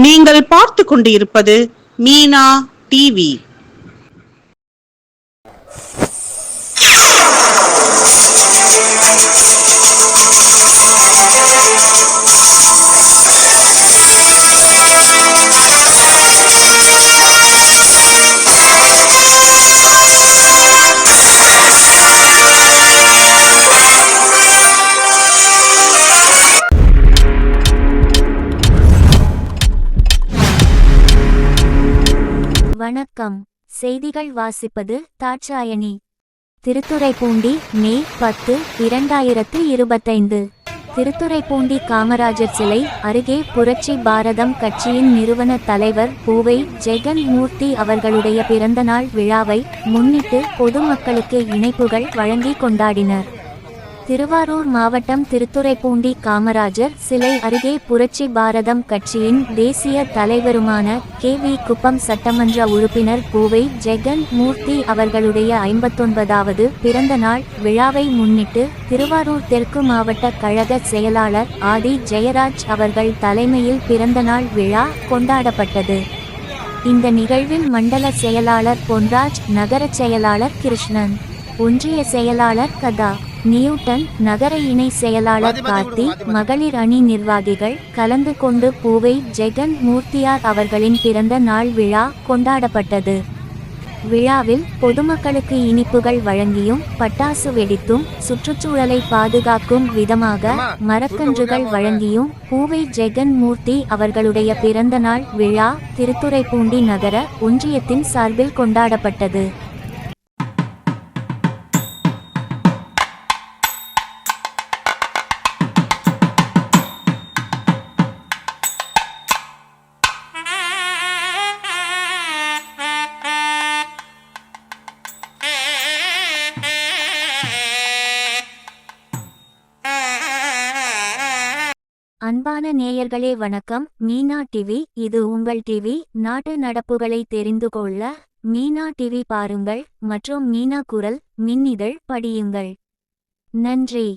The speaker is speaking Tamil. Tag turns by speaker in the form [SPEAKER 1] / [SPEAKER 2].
[SPEAKER 1] நீங்கள் பார்த்து கொண்டிருப்பது மீனா டிவி.
[SPEAKER 2] வணக்கம். செய்திகள் வாசிப்பது தாட்சாயணி. திருத்துறைப்பூண்டி மே 10, 2025. திருத்துறைப்பூண்டி காமராஜர் சிலை அருகே புரட்சி பாரதம் கட்சியின் நிறுவன தலைவர் பூவை ஜெகன் மூர்த்தி அவர்களுடைய பிறந்தநாள் விழாவை முன்னிட்டு பொதுமக்களுக்கு இணைப்புகள் வழங்கி கொண்டாடினர். திருவாரூர் மாவட்டம் திருத்துறைப்பூண்டி காமராஜர் சிலை அருகே புரட்சி பாரதம் கட்சியின் தேசிய தலைவருமான KV குப்பம் சட்டமன்ற உறுப்பினர் பூவை ஜெகன் மூர்த்தி அவர்களுடைய 59வது பிறந்த நாள் விழாவை முன்னிட்டு திருவாரூர் தெற்கு மாவட்ட கழக செயலாளர் ஆதி ஜெயராஜ் அவர்கள் தலைமையில் பிறந்தநாள் விழா கொண்டாடப்பட்டது. இந்த நிகழ்வில் மண்டல செயலாளர் பொன்ராஜ், நகர செயலாளர் கிருஷ்ணன், ஒன்றிய செயலாளர் கதா, நியூட்டன், நகர இணை செயலாளர் கார்த்தி, மகளிர் அணி நிர்வாகிகள் கலந்து கொண்டு பூவை ஜெகன் மூர்த்தியார் அவர்களின் பிறந்த நாள் விழா கொண்டாடப்பட்டது. விழாவில் பொதுமக்களுக்கு இனிப்புகள் வழங்கியும் பட்டாசு வெடித்தும் சுற்றுச்சூழலை பாதுகாக்கும் விதமாக மரக்கன்றுகள் வழங்கியும் பூவை ஜெகன் மூர்த்தி அவர்களுடைய பிறந்த நாள் விழா திருத்துறைப்பூண்டி நகர ஒன்றியத்தின் சார்பில் கொண்டாடப்பட்டது. அன்பான நேயர்களே வணக்கம். மீனா டிவி, இது உங்கள் டிவி. நாட்டு நடப்புகளை தெரிந்து கொள்ள மீனா டிவி பாருங்கள் மற்றும் மீனா குரல் மின்னிதழ் படியுங்கள். நன்றி.